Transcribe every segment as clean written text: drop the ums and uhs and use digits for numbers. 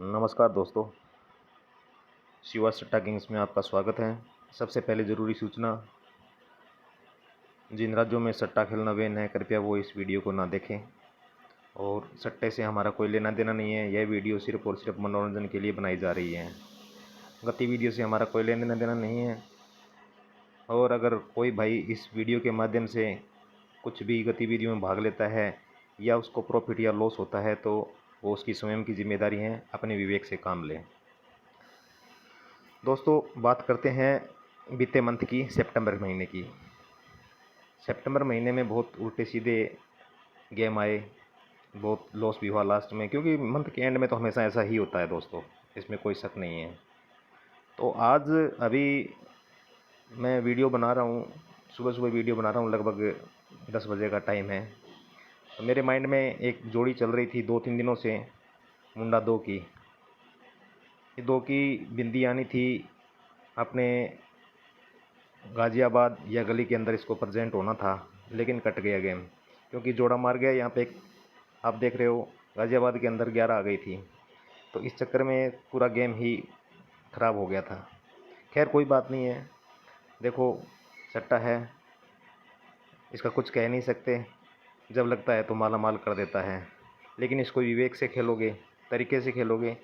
नमस्कार दोस्तों, शिवा सट्टा किंग्स में आपका स्वागत है। सबसे पहले ज़रूरी सूचना, जिन राज्यों में सट्टा खेलना बैन है कृपया वो इस वीडियो को ना देखें। और सट्टे से हमारा कोई लेना देना नहीं है। यह वीडियो सिर्फ और सिर्फ मनोरंजन के लिए बनाई जा रही है। गतिविधियों से हमारा कोई लेना देना नहीं है। और अगर कोई भाई इस वीडियो के माध्यम से कुछ भी गतिविधियों में भाग लेता है या उसको प्रॉफिट या लॉस होता है तो वो उसकी स्वयं की जिम्मेदारी है, अपने विवेक से काम लें। दोस्तों, बात करते हैं बीते मंथ की, सितंबर महीने की। सितंबर महीने में बहुत उल्टे सीधे गेम आए, बहुत लॉस भी हुआ लास्ट में, क्योंकि मंथ के एंड में तो हमेशा ऐसा ही होता है दोस्तों, इसमें कोई शक नहीं है। तो आज अभी मैं वीडियो बना रहा हूँ, सुबह सुबह वीडियो बना रहा हूँ, लगभग 10 बजे का टाइम है। तो मेरे माइंड में एक जोड़ी चल रही थी 2-3 दिनों से, मुंडा 2 की। ये 2 की बिंदी आनी थी अपने गाज़ियाबाद या गली के अंदर, इसको प्रेजेंट होना था, लेकिन कट गया गेम, क्योंकि जोड़ा मार गया। यहाँ पे आप देख रहे हो गाज़ियाबाद के अंदर 11 आ गई थी, तो इस चक्कर में पूरा गेम ही ख़राब हो गया था। खैर कोई बात नहीं है, देखो सट्टा है, इसका कुछ कह नहीं सकते। जब लगता है तो माला माल कर देता है, लेकिन इसको विवेक से खेलोगे, तरीके से खेलोगे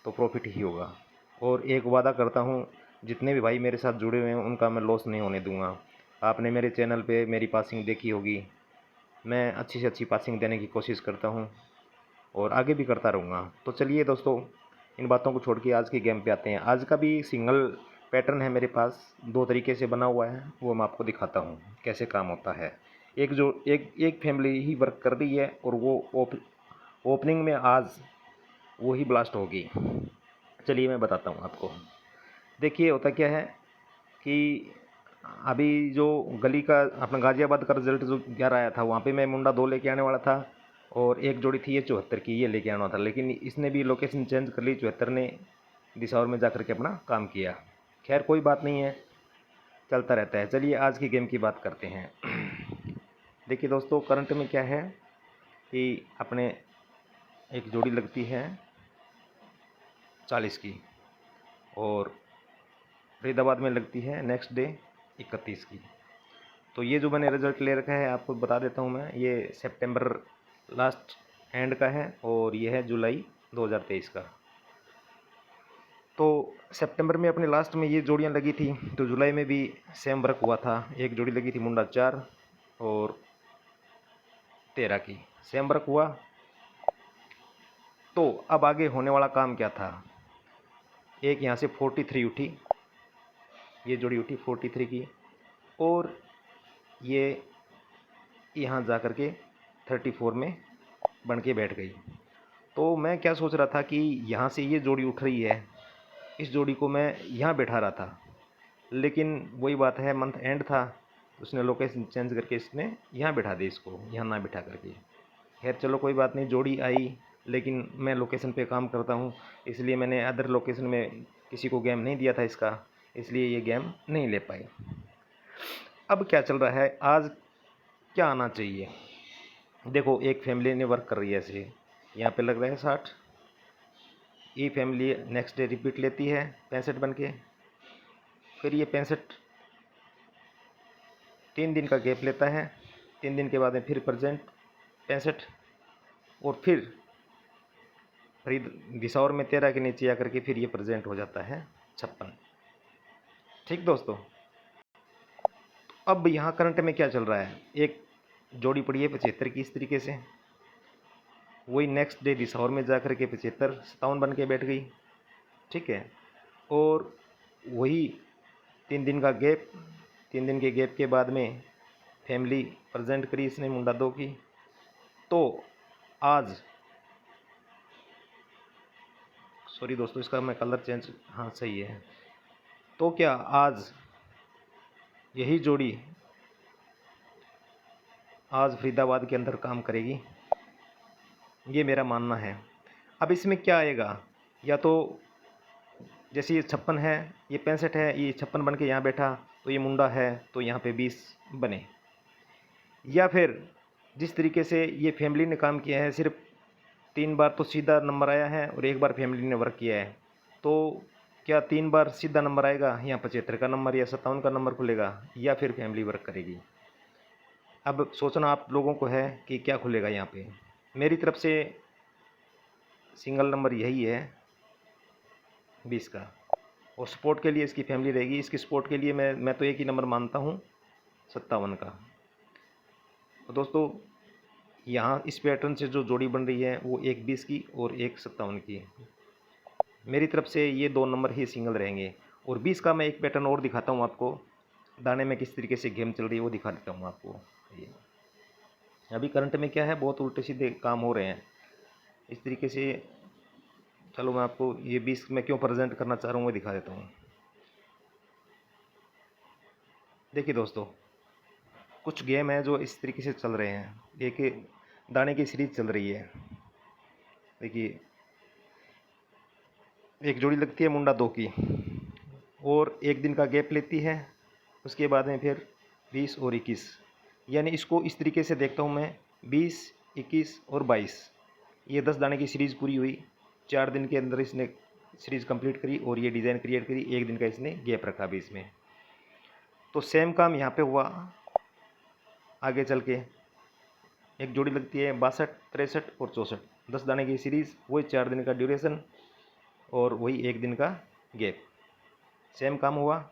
तो प्रॉफिट ही होगा। और एक वादा करता हूँ, जितने भी भाई मेरे साथ जुड़े हुए हैं उनका मैं लॉस नहीं होने दूंगा। आपने मेरे चैनल पे मेरी पासिंग देखी होगी, मैं अच्छी से अच्छी पासिंग देने की कोशिश करता हूँ और आगे भी करता रहूँगा। तो चलिए दोस्तों, इन बातों को छोड़ के आज के गेम पे आते हैं। आज का भी सिंगल पैटर्न है मेरे पास, 2 तरीके से बना हुआ है, वो मैं आपको दिखाता हूँ कैसे काम होता है। एक फैमिली ही वर्क कर रही है और वो ओपनिंग में आज वो ही ब्लास्ट होगी। चलिए मैं बताता हूँ आपको। देखिए होता क्या है कि अभी जो गली का अपना गाज़ियाबाद का रिज़ल्ट जो 11 आया था, वहाँ पे मैं मुंडा 2 लेके आने वाला था और एक जोड़ी थी ये 74 की, ये लेके आना था, लेकिन इसने भी लोकेशन चेंज कर ली। 74 ने दिसौर में जाकर के अपना काम किया। खैर कोई बात नहीं है, चलता रहता है। चलिए आज की गेम की बात करते हैं। देखिए दोस्तों, करंट में क्या है कि अपने एक जोड़ी लगती है 40 की और फरीदाबाद में लगती है नेक्स्ट डे 31 की। तो ये जो मैंने रिज़ल्ट ले रखा है आपको बता देता हूँ मैं, ये सितंबर लास्ट एंड का है और ये है जुलाई 2023 का। तो सितंबर में अपने लास्ट में ये जोड़ियाँ लगी थी, तो जुलाई में भी सेम वर्क हुआ था। एक जोड़ी लगी थी मुंडा 4 और 13 की, सेम वर्क हुआ। तो अब आगे होने वाला काम क्या था, एक यहाँ से 43 उठी, ये जोड़ी उठी 43 की, और ये यहाँ जा कर के 34 में बन के बैठ गई। तो मैं क्या सोच रहा था कि यहाँ से ये जोड़ी उठ रही है, इस जोड़ी को मैं यहाँ बैठा रहा था, लेकिन वही बात है, मंथ एंड था, उसने लोकेशन चेंज करके इसने यहाँ बैठा दी, इसको यहाँ ना बैठा करके। खैर चलो कोई बात नहीं, जोड़ी आई, लेकिन मैं लोकेशन पे काम करता हूँ, इसलिए मैंने अदर लोकेशन में किसी को गेम नहीं दिया था इसका, इसलिए ये गेम नहीं ले पाए। अब क्या चल रहा है, आज क्या आना चाहिए। देखो एक फैमिली ने वर्क कर रही है ऐसे, यहाँ पे लग रहा है 60, ये फैमिली नेक्स्ट डे रिपीट लेती है 65 बन के, फिर ये 65 3 दिन का गैप लेता है, 3 दिन के बाद में फिर प्रेजेंट 65, और फिर दिसौर में 13 के नीचे आकर के फिर ये प्रेजेंट हो जाता है 56। ठीक दोस्तों, अब यहाँ करंट में क्या चल रहा है, एक जोड़ी पड़ी है 75 की इस तरीके से, वही नेक्स्ट डे दिसौर में जाकर के 75-57 बन के बैठ गई। ठीक है, और वही 3 दिन का गैप, 3 दिन के गैप के बाद में फैमिली प्रेजेंट करी इसने मुंडा 2 की। तो आज, सॉरी दोस्तों इसका मैं कलर चेंज, हाँ सही है। तो क्या आज यही जोड़ी आज फरीदाबाद के अंदर काम करेगी, ये मेरा मानना है। अब इसमें क्या आएगा, या तो जैसे ये 56 है, ये 65 है, ये 56 बन के यहाँ बैठा, तो ये मुंडा है तो यहाँ पे 20 बने, या फिर जिस तरीके से ये फैमिली ने काम किया है, सिर्फ 3 बार तो सीधा नंबर आया है और 1 बार फैमिली ने वर्क किया है। तो क्या 3 बार सीधा नंबर आएगा, या 75 का नंबर या 57 का नंबर खुलेगा, या फिर फैमिली वर्क करेगी। अब सोचना आप लोगों को है कि क्या खुलेगा यहाँ पे। मेरी तरफ से सिंगल नंबर यही है 20 का, और सपोर्ट के लिए इसकी फैमिली रहेगी। इसकी सपोर्ट के लिए मैं तो एक ही नंबर मानता हूँ 57 का। तो दोस्तों यहाँ इस पैटर्न से जो जोड़ी बन रही है वो एक 20 की और एक 57 की। मेरी तरफ से ये 2 नंबर ही सिंगल रहेंगे। और 20 का मैं एक पैटर्न और दिखाता हूँ आपको, दाने में किस तरीके से गेम चल रही है वो दिखा देता हूँ आपको। ये अभी करंट में क्या है, बहुत उल्टे सीधे काम हो रहे हैं इस तरीके से। चलो मैं आपको ये 20 में क्यों प्रेजेंट करना चाह रहा हूँ वो दिखा देता हूँ। देखिए दोस्तों, कुछ गेम है जो इस तरीके से चल रहे हैं। एक दाने की सीरीज चल रही है। देखिए एक जोड़ी लगती है मुंडा 2 की, और एक दिन का गैप लेती है, उसके बाद में फिर 20 और 21। यानी इसको इस तरीके से देखता हूँ मैं, 20, 21 और 22। ये 10 दाने की सीरीज़ पूरी हुई। 4 दिन के अंदर इसने सीरीज़ कंप्लीट करी और ये डिज़ाइन क्रिएट करी। एक दिन का इसने गैप रखा बीच में। तो सेम काम यहाँ पे हुआ। आगे चल के एक जोड़ी लगती है 62, 63 और 64। 10 दाने की सीरीज़, वही 4 दिन का ड्यूरेशन और वही एक दिन का गैप। सेम काम हुआ।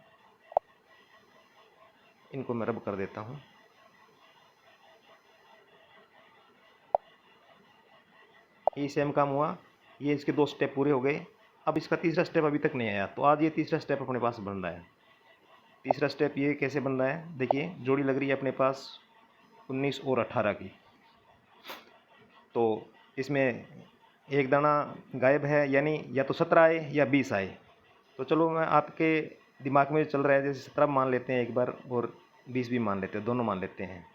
इनको मैं रब कर देता हूँ। ये सेम काम हुआ। ये इसके 2 स्टेप पूरे हो गए। अब इसका तीसरा स्टेप अभी तक नहीं आया, तो आज ये तीसरा स्टेप अपने पास बन रहा है। तीसरा स्टेप ये कैसे बन रहा है, देखिए जोड़ी लग रही है अपने पास 19 और 18 की। तो इसमें एक दाना गायब है, यानी या तो 17 आए या 20 आए। तो चलो मैं आपके दिमाग में चल रहा है जैसे 17 मान लेते हैं एक बार, और 20 भी मान लेते हैं, दोनों मान लेते हैं।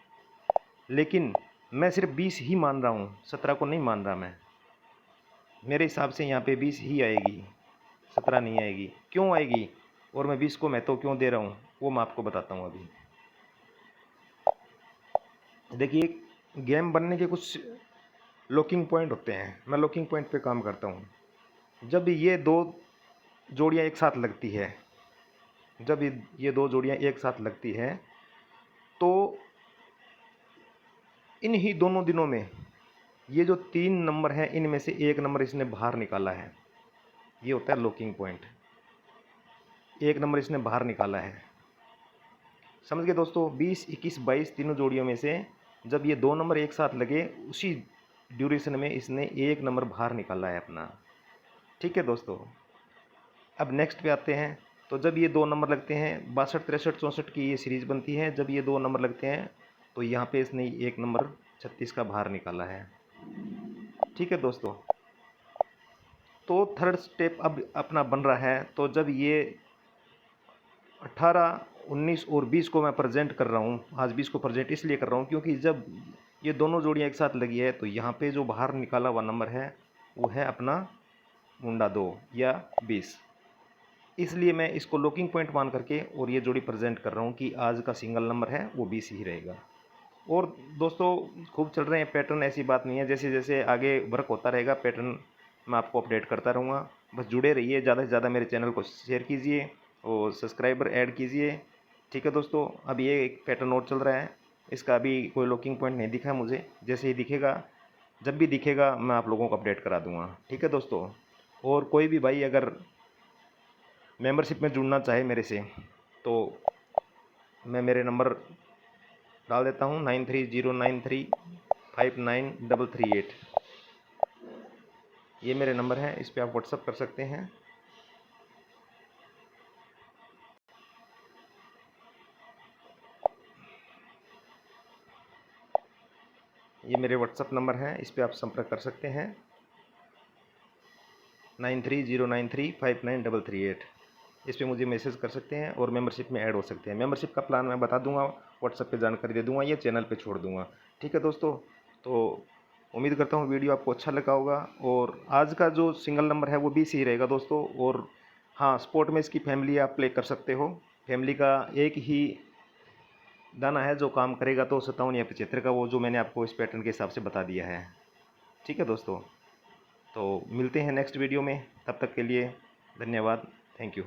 लेकिन मैं सिर्फ 20 ही मान रहा हूँ, 17 को नहीं मान रहा मैं। मेरे हिसाब से यहाँ पे 20 ही आएगी, 17 नहीं आएगी। क्यों आएगी और मैं 20 को महत्व क्यों दे रहा हूँ वो मैं आपको बताता हूँ अभी। देखिए गेम बनने के कुछ लॉकिंग पॉइंट होते हैं। मैं लॉकिंग पॉइंट पे काम करता हूँ। जब ये 2 जोड़ियाँ एक साथ लगती है, जब ये 2 जोड़ियाँ एक साथ लगती है, तो इन ही दोनों दिनों में ये जो 3 नंबर हैं इनमें से एक नंबर इसने बाहर निकाला है। ये होता है लॉकिंग पॉइंट। एक नंबर इसने बाहर निकाला है। समझ गए दोस्तों। 20, 21, 22 तीनों जोड़ियों में से जब ये 2 नंबर एक साथ लगे, उसी ड्यूरेशन में इसने एक नंबर बाहर निकाला है अपना। ठीक है दोस्तों। अब नेक्स्ट पे आते हैं। तो जब ये 2 नंबर लगते हैं, 62, 63, 64 की ये सीरीज़ बनती है। जब ये 2 नंबर लगते हैं तो यहाँ पे इसने एक नंबर 36 का बाहर निकाला है। ठीक है दोस्तों। तो थर्ड स्टेप अब अपना बन रहा है। तो जब ये 18, 19 और 20 को मैं प्रेजेंट कर रहा हूँ, आज 20 को प्रेजेंट इसलिए कर रहा हूँ क्योंकि जब ये दोनों जोड़ियाँ एक साथ लगी है तो यहाँ पे जो बाहर निकाला हुआ नंबर है वो है अपना मुंडा 2 या 20। इसलिए मैं इसको लॉकिंग पॉइंट मान करके और ये जोड़ी प्रेजेंट कर रहा हूँ कि आज का सिंगल नंबर है वो 20 ही रहेगा। और दोस्तों खूब चल रहे हैं पैटर्न, ऐसी बात नहीं है। जैसे जैसे आगे वर्क होता रहेगा पैटर्न मैं आपको अपडेट करता रहूँगा। बस जुड़े रहिए, ज़्यादा से ज़्यादा मेरे चैनल को शेयर कीजिए और सब्सक्राइबर ऐड कीजिए। ठीक है दोस्तों। अब ये एक पैटर्न और चल रहा है, इसका अभी कोई लॉकिंग पॉइंट नहीं दिखा मुझे। जैसे ही दिखेगा, जब भी दिखेगा मैं आप लोगों को अपडेट करा दूँगा। ठीक है दोस्तों। और कोई भी भाई अगर मेंबरशिप में जुड़ना चाहे मेरे से, तो मैं मेरे नंबर डाल देता हूँ 9309359338। ये मेरे नंबर हैं, इस पर आप व्हाट्सअप कर सकते हैं। ये मेरे व्हाट्सअप नंबर हैं, इस पर आप संपर्क कर सकते हैं 9309359338। इस पर मुझे मैसेज कर सकते हैं और मेंबरशिप में ऐड हो सकते हैं। मेंबरशिप का प्लान मैं बता दूंगा, व्हाट्सएप पे जानकारी दे दूंगा या चैनल पे छोड़ दूंगा। ठीक है दोस्तों। तो उम्मीद करता हूँ वीडियो आपको अच्छा लगा होगा। और आज का जो सिंगल नंबर है वो 20 ही रहेगा दोस्तों। और हाँ, स्पोर्ट में इसकी फैमिली आप प्ले कर सकते हो। फैमिली का एक ही दाना है जो काम करेगा, तो 57 या 75 का, वो जो मैंने आपको इस पैटर्न के हिसाब से बता दिया है। ठीक है दोस्तों। तो मिलते हैं नेक्स्ट वीडियो में, तब तक के लिए धन्यवाद, थैंक यू।